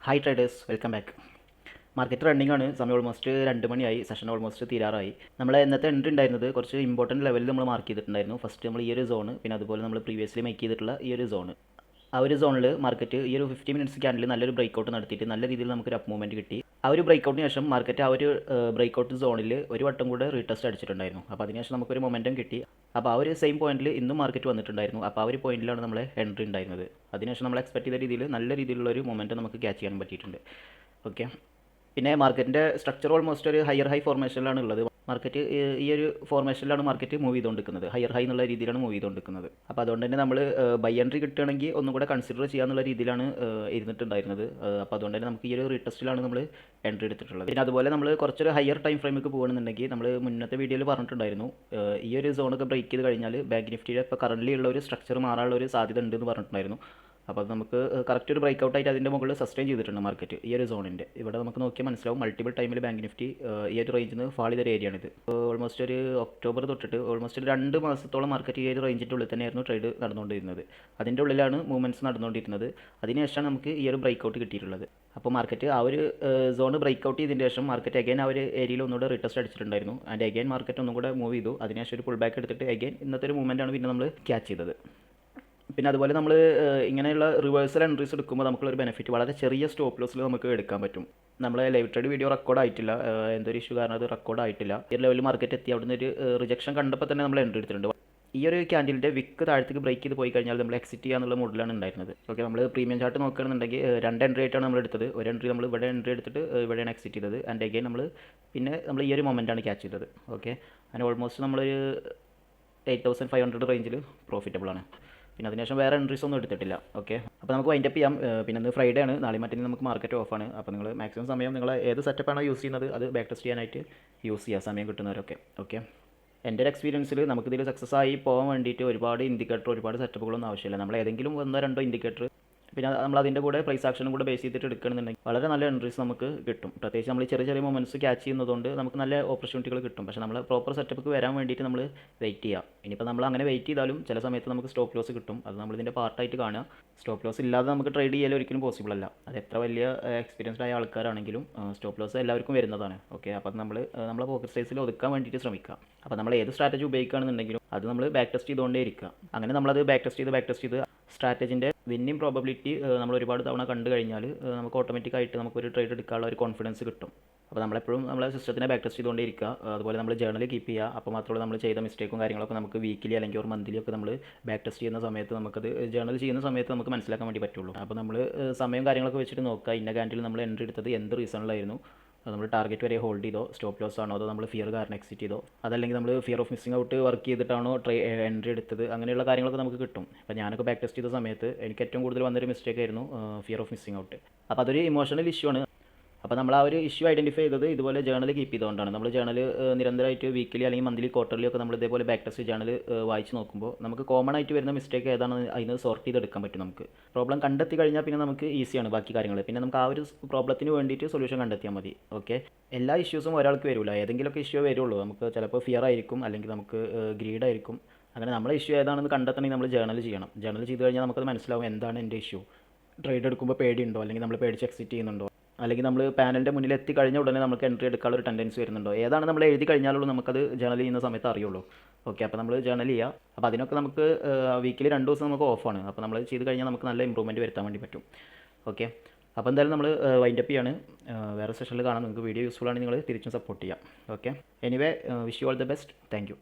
Hi traders, welcome back. Market running ആണ്. സമയം almost 2 മണിയായി. സെഷൻ ഓൾമോസ്റ്റ് തീരാറായി. നമ്മൾ ഇന്നത്തെ എൻട്രി ഉണ്ടായിരുന്നത് കുറച്ച് ഇമ്പോർട്ടൻറ്റ് ലെവലിൽ നമ്മൾ മാർക്ക് ചെയ്തിട്ടുണ്ടായിരുന്നു. ഫസ്റ്റ് നമ്മൾ ഈ ഒരു സോണ്, പിന്നെ അതുപോലെ നമ്മൾ പ്രീവിയസ്ലി മേക്ക് ചെയ്തിട്ടുള്ള ഈ ഒരു സോണ്, ആ ഒരു സോണിൽ മാർക്കറ്റ് ഈ ഒരു 50 മിനിറ്റ്സ് ക്യാൻഡിൽ നല്ലൊരു ബ്രേക്കൗട്ട് നടത്തിയിട്ട് നല്ല രീതിയിൽ നമുക്കൊരു അപ്പ് മൂവ്മെൻറ്റ് കിട്ടി. ആ ഒരു ബ്രേക്കൗട്ടിന് ശേഷം മാർക്കറ്റ് ആ ഒരു ബ്രേക്കൗട്ട് സോണിൽ ഒരു വട്ടം കൂടെ റീടെസ്റ്റ് അടിച്ചിട്ടുണ്ടായിരുന്നു. അപ്പോൾ അതിനുശേഷം നമുക്കൊരു മൊമെൻറ്റം കിട്ടി. അപ്പോൾ ആ ഒരു സെയിം പോയിന്റിൽ ഇന്നും മാർക്കറ്റ് വന്നിട്ടുണ്ടായിരുന്നു. അപ്പോൾ ആ ഒരു പോയിന്റിലാണ് നമ്മളെ എൻട്രി ഉണ്ടായിരുന്നത്. അതിനുശേഷം നമ്മൾ എക്സ്പെക്ട് ചെയ്ത രീതിയിൽ നല്ല രീതിയിലുള്ള ഒരു മൊമെൻറ്റം നമുക്ക് ക്യാച്ച് ചെയ്യാൻ പറ്റിയിട്ടുണ്ട്. ഓക്കെ, പിന്നെ മാർക്കറ്റിൻ്റെ സ്ട്രക്ചർ ഓൾമോസ്റ്റ് ഒരു ഹയർ ഹൈ ഫോർമേഷനിലാണ് ഉള്ളത്. മാർക്കറ്റ് ഈ ഒരു ഫോർമേഷനിലാണ് മാർക്കറ്റ് മൂവ് ചെയ്തുകൊണ്ടിരിക്കുന്നത്. ഹയർ ഹൈ എന്നുള്ള രീതിയിലാണ് മൂവ് ചെയ്തുകൊണ്ടിരിക്കുന്നത്. അപ്പോൾ അതുകൊണ്ട് തന്നെ നമ്മൾ ബൈ എൻട്രി കിട്ടുകയാണെങ്കിൽ ഒന്നും കൂടെ കൺസിഡർ ചെയ്യാന്നുള്ള രീതിയിലാണ് ഇരുന്നിട്ടുണ്ടായിരുന്നത്. അപ്പോൾ അതുകൊണ്ട് തന്നെ നമുക്ക് ഈ ഒരു റീടെസ്റ്റിലാണ് നമ്മൾ എൻട്രി എടുത്തിട്ടുള്ളത്. പിന്നെ അതുപോലെ നമ്മൾ കുറച്ചൊരു ഹയർ ടൈം ഫ്രെയിമൊക്കെ പോകുകയാണെന്നുണ്ടെങ്കിൽ നമ്മൾ മുന്നത്തെ വീഡിയോയിൽ പറഞ്ഞിട്ടുണ്ടായിരുന്നു, ഈ ഒരു സോണൊക്കെ ബ്രേക്ക് ചെയ്ത് കഴിഞ്ഞാൽ ബാങ്ക് നിഫ്റ്റിയുടെ ഇപ്പോൾ കറൻറ്റ്ലി ഉള്ള ഒരു സ്ട്രക്ചർ മാറാനുള്ള ഒരു സാധ്യത ഉണ്ടെന്ന് പറഞ്ഞിട്ടുണ്ടായിരുന്നു. അപ്പോൾ അത് നമുക്ക് കറക്റ്റ് ഒരു ബ്രേക്ക് ഔട്ടായിട്ട് അതിൻ്റെ മുകളിൽ സസ്റ്റെയിൻ ചെയ്തിട്ടുണ്ട് മാർക്കറ്റ്. ഈ ഒരു സോണിൻ്റെ ഇവിടെ നമുക്ക് നോക്കിയാൽ മനസ്സിലാവും, മൾട്ടിപ്പിൾ ടൈമിൽ ബാങ്ക് നിഫ്റ്റി ഈ ഒരു റേഞ്ചിൽ നിന്ന് ഫാൾ ചെയ്തൊരു ഏരിയയാണിത്. ഓൾമോസ്റ്റ് ഒരു ഒക്ടോബർ തൊട്ടിട്ട് ഓൾമോസ്റ്റ് ഒരു 2 മാസത്തോളം മാർക്കറ്റ് ഈ ഒരു റേഞ്ചിൻ്റെ ഉള്ളിൽ തന്നെയായിരുന്നു ട്രേഡ് നടന്നുകൊണ്ടിരുന്നത്. അതിൻ്റെ ഉള്ളിലാണ് മൂവ്മെൻറ്റ്സ് നടന്നുകൊണ്ടിരുന്നത്. അതിനുശേഷമാണ് നമുക്ക് ഈ ഒരു ബ്രേക്ക് ഔട്ട് കിട്ടിയിട്ടുള്ളത്. അപ്പോൾ മാർക്കറ്റ് ആ ഒരു സോൺ ബ്രേക്ക് ഔട്ട് ചെയ്തതിന് ശേഷം മാർക്കറ്റ് അഗൈൻ ആ ഒരു ഏരിയയിൽ ഒന്നുകൂടെ റീടെസ്റ്റ് അടിച്ചിട്ടുണ്ടായിരുന്നു. ആൻഡ് അഗൈൻ മാർക്കറ്റ് ഒന്നും കൂടെ മൂവ് ചെയ്തു. അതിനുശേഷം ഒരു പുൾ ബാക്ക് എടുത്തിട്ട് അഗൈൻ ഇന്നത്തെ ഒരു മൂവ്മെൻറ്റാണ് പിന്നെ നമ്മൾ ക്യാച്ച് ചെയ്തത്. പിന്നെ അതുപോലെ നമ്മൾ ഇങ്ങനെയുള്ള റിവേഴ്സൽ എൻട്രീസ് എടുക്കുമ്പോൾ നമുക്കുള്ളൊരു ബെനിഫിറ്റ് വളരെ ചെറിയ സ്റ്റോപ്പ് ലോസിൽ നമുക്ക് എടുക്കാൻ പറ്റും. നമ്മളെ ലൈവ് ട്രേഡ് വീഡിയോ റെക്കോർഡ് ആയിട്ടില്ല, എന്തൊരു ഇഷ്യൂ കാരണം അത് റെക്കോർഡ് ആയിട്ടില്ല. ഈ ഒരു ലെവലിൽ മാർക്കറ്റ് എത്തി അവിടുന്ന് ഒരു റിജക്ഷൻ കണ്ടപ്പോൾ തന്നെ നമ്മൾ എൻട്രി എടുത്തിട്ടുണ്ട്. ഈ ഒരു ക്യാൻഡിലിൻ്റെ വിക്ക് താഴത്തേക്ക് ബ്രേക്ക് ചെയ്ത് പോയി കഴിഞ്ഞാൽ നമ്മൾ എക്സിറ്റ് ചെയ്യാന്നുള്ള മോഡിലാണ് ഉണ്ടായിരുന്നത്. ഓക്കെ, നമ്മൾ പ്രീമിയം ചാർട്ട് നോക്കുകയാണെന്നുണ്ടെങ്കിൽ 2 എൻട്രി ആയിട്ടാണ് നമ്മൾ എടുത്തത്. ഒരു എൻട്രി നമ്മൾ ഇവിടെ എൻട്രി എടുത്തിട്ട് ഇവിടെയാണ് എക്സിറ്റ് ചെയ്തത്. ആൻഡ് അഗൈൻ നമ്മൾ ഈ ഒരു മൊമെൻറ്റാണ് ക്യാച്ച് ചെയ്തത്. ഓക്കെ, അതിന് ഓൾമോസ്റ്റ് നമ്മളൊരു 8500 റേഞ്ചിൽ പ്രോഫിറ്റബിൾ ആണ്. പിന്നെ അതിനുശേഷം വേറെ എൻട്രീസ് ഒന്നും എടുത്തിട്ടില്ല. ഓക്കെ, അപ്പോൾ നമുക്ക് വൈൻഡപ്പ് ചെയ്യാം. പിന്നെ ഇന്ന് ഫ്രൈഡേ ആണ്, നാളെ മറ്റേ നമുക്ക് മാർക്കറ്റ് ഓഫാണ്. അപ്പോൾ നിങ്ങൾ മാക്സിമം സമയം നിങ്ങൾ ഏത് സെറ്റപ്പാണോ യൂസ് ചെയ്യുന്നത് അത് ബാക്ക് ടെസ്റ്റ് ചെയ്യാനായിട്ട് യൂസ് ചെയ്യുക, സമയം കിട്ടുന്നവരൊക്കെ. ഓക്കെ, എൻ്റെ ഒരു എക്സ്പീരിയൻസിൽ നമുക്കിതിൽ സക്സസ് ആയി പോകാൻ വേണ്ടിയിട്ട് ഒരുപാട് ഇൻഡിക്കേറ്റർ, ഒരുപാട് സെറ്റപ്പുകളൊന്നും ആവശ്യമില്ല. നമ്മൾ ഏതെങ്കിലും 1-2 ഇൻഡിക്കേറ്റർ, പിന്നെ നമ്മൾ അതിൻ്റെ കൂടെ പ്രൈസ് ആക്ഷനും കൂടെ ബേസ് ചെയ്തിട്ട് എടുക്കണമെന്നുണ്ടെങ്കിൽ വളരെ നല്ല എൻട്രീസ് നമുക്ക് കിട്ടും. പ്രത്യേകിച്ച് നമ്മൾ ചെറിയ ചെറിയ മൊമെൻറ്റ്സ് ക്യാച്ച് ചെയ്യുന്നതുകൊണ്ട് നമുക്ക് നല്ല ഓപ്പർച്യൂണിറ്റികൾ കിട്ടും. പക്ഷേ നമ്മൾ പ്രോപ്പർ സെറ്റപ്പ് വരാൻ വേണ്ടിയിട്ട് നമ്മൾ വെയിറ്റ് ചെയ്യുക. ഇനിയിപ്പോൾ നമ്മൾ അങ്ങനെ വെയിറ്റ് ചെയ്താലും ചില സമയത്ത് നമുക്ക് സ്റ്റോപ്പ് ലോസ് കിട്ടും. അത് നമ്മളിതിൻ്റെ പാർട്ടായിട്ട് കാണുക. സ്റ്റോപ്പ് ലോസ് ഇല്ലാതെ നമുക്ക് ട്രേഡ് ചെയ്യാൻ ഒരിക്കലും പോസിബിൾ അല്ല. അത് എത്ര വലിയ എക്സ്പീരിയൻസ്ഡ് ആയ ആൾക്കാരാണെങ്കിലും സ്റ്റോപ്പ് ലോസ് എല്ലാവർക്കും വരുന്നതാണ്. ഓക്കെ, അപ്പോൾ നമ്മളെ പോക്കറ്റ് സൈസിൽ ഒതുക്കാൻ വേണ്ടിയിട്ട് ശ്രമിക്കുക. അപ്പോൾ നമ്മൾ ഏത് സ്ട്രാറ്റജി ഉപയോഗിക്കുകയാണെന്നുണ്ടെങ്കിലും അത് നമ്മൾ ബാക്ക് ടെസ്റ്റ് ചെയ്തുകൊണ്ടേ ഇരിക്കുക. അങ്ങനെ നമ്മളത് ബാക്ക് ടെസ്റ്റ് ചെയ്ത് സ്ട്രാറ്റജിൻ്റെ വിന്നിങ് പ്രോബബിലിറ്റി നമ്മൾ ഒരുപാട് തവണ കണ്ടു കഴിഞ്ഞാൽ നമുക്ക് ഓട്ടോമാറ്റിക്കായിട്ട് നമുക്കൊരു ട്രേഡ് എടുക്കാനുള്ള ഒരു കോൺഫിഡൻസ് കിട്ടും. അപ്പോൾ നമ്മളെപ്പോഴും നമ്മളെ സിസ്റ്റത്തിനെ ബാക്ക് ടെസ്റ്റ് ചെയ്തുകൊണ്ടേ ഇരിക്കുക. അതുപോലെ നമ്മൾ ജേർണൽ കീപ്പ് ചെയ്യുക. അപ്പോൾ മാത്രമേ നമ്മൾ ചെയ്ത മിസ്റ്റേക്കും കാര്യങ്ങളൊക്കെ നമുക്ക് വീക്കിലി അല്ലെങ്കിൽ ഒരു മന്ത്ലി ഒക്കെ നമ്മൾ ബാക്ക് ടെസ്റ്റ് ചെയ്യുന്ന സമയത്ത് നമുക്കത് ജേർണൽ ചെയ്യുന്ന സമയത്ത് നമുക്ക് മനസ്സിലാക്കാൻ വേണ്ടി പറ്റുള്ളൂ. അപ്പോൾ നമ്മൾ സമയം കാര്യങ്ങളൊക്കെ വെച്ചിട്ട് നോക്കുക, ഇന്ന ക്യാൻഡിൽ നമ്മൾ എൻട്രി എടുത്തത് എന്ത് റീസണിലായിരുന്നു, അത് നമ്മൾ ടാർഗറ്റ് വരെ ഹോൾഡ് ചെയ്തോ, സ്റ്റോപ്പ് ലോസ് ആണോ, അതോ നമ്മൾ ഫിയർ കാരണം എക്സിറ്റ് ചെയ്തോ, അതല്ലെങ്കിൽ നമ്മൾ fear of missing out work ചെയ്തിട്ടാണോ എൻട്രി എടുത്തത്, അങ്ങനെയുള്ള കാര്യങ്ങളൊക്കെ നമുക്ക് കിട്ടും. അപ്പോൾ ഞാനൊക്കെ ബാക്ക് ടെസ്റ്റ് ചെയ്ത സമയത്ത് എനിക്ക് ഏറ്റവും കൂടുതൽ വന്നൊരു മിസ്റ്റേക്ക് ആയിരുന്നു ഫിയർ ഓഫ് മിസ്സിംഗ് ഔട്ട്. അപ്പോൾ അതൊരു ഇമോഷണൽ ഇഷ്യൂ ആണ്. അപ്പോൾ നമ്മൾ ആ ഒരു ഇഷ്യൂ ഐഡൻറ്റിഫൈ ചെയ്തത് ഇതുപോലെ ജേർണൽ കീപ്പ് ചെയ്തുകൊണ്ടാണ്. നമ്മൾ ജേർണൽ നിരന്തരമായിട്ട് വീക്കിലി അല്ലെങ്കിൽ മന്ത്ലി ക്വാർട്ടർലി ഒക്കെ നമ്മൾ ഇതേപോലെ ബാക്ക് ടെസ്റ്റ് ജേർണൽ വായിച്ച് നോക്കുമ്പോൾ നമുക്ക് കോമൺ ആയിട്ട് വരുന്ന മിസ്റ്റേക്ക് ഏതാണ് അതിന് സോർട്ട് ചെയ്തെടുക്കാൻ പറ്റും. നമുക്ക് പ്രോബ്ലം കണ്ടെത്തി കഴിഞ്ഞാൽ പിന്നെ നമുക്ക് ഈസിയാണ് ബാക്കി കാര്യങ്ങൾ. പിന്നെ നമുക്ക് ആ ഒരു പ്രോബ്ലത്തിന് വേണ്ടിയിട്ട് സൊല്യൂഷൻ കണ്ടെത്തിയാൽ മതി. ഓക്കെ, എല്ലാ ഇഷ്യൂസും ഒരാൾക്ക് വരില്ല, ഏതെങ്കിലുമൊക്കെ ഇഷ്യൂ വരുള്ളൂ. നമുക്ക് ചിലപ്പോൾ ഫിയർ ആയിരിക്കും, അല്ലെങ്കിൽ നമുക്ക് ഗ്രീഡ് ആയിരിക്കും. അങ്ങനെ നമ്മളെ ഇഷ്യൂ ഏതാണെന്ന് കണ്ടെത്തണമെങ്കിൽ നമ്മൾ ജേർണൽ ചെയ്യണം. ജേർണൽ ചെയ്ത് കഴിഞ്ഞാൽ നമുക്കത് മനസ്സിലാവും എന്താണ് എൻ്റെ ഇഷ്യൂ. ട്രേഡ് എടുക്കുമ്പോൾ പേടിയുണ്ടോ, അല്ലെങ്കിൽ നമ്മൾ പേടിച്ച് എക്സിറ്റ് ചെയ്യുന്നുണ്ടോ, അല്ലെങ്കിൽ നമ്മൾ പാനലിൻ്റെ മുന്നിൽ എത്തിക്കഴിഞ്ഞ ഉടനെ നമുക്ക് എൻട്രി എടുക്കാനുള്ള ഒരു ടെൻഡൻസി വരുന്നുണ്ടോ, ഏതാണ് നമ്മൾ എഴുതി കഴിഞ്ഞാലുള്ളൂ നമുക്കത് ജേർണൽ ചെയ്യുന്ന സമയത്ത് അറിയുള്ളൂ. ഓക്കെ, അപ്പോൾ നമ്മൾ ജേർണൽ ചെയ്യുക. അപ്പോൾ അതിനൊക്കെ നമുക്ക് വീക്കിലി 2 ദിവസം നമുക്ക് ഓഫാണ്. അപ്പോൾ നമ്മൾ ചെയ്ത് കഴിഞ്ഞാൽ നമുക്ക് നല്ല ഇമ്പ്രൂവ്മെൻറ്റ് വരുത്താൻ വേണ്ടി പറ്റും. ഓക്കെ, അപ്പോൾ എന്തായാലും നമ്മൾ വൈൻഡപ്പ് ചെയ്യാണ്. വേറെ സെഷനിൽ കാണാം. നിങ്ങൾക്ക് വീഡിയോ യൂസ്ഫുൾ ആണെങ്കിൽ നിങ്ങൾ തിരിച്ചും സപ്പോർട്ട് ചെയ്യാം. Okay, anyway wish you all the best. Thank you.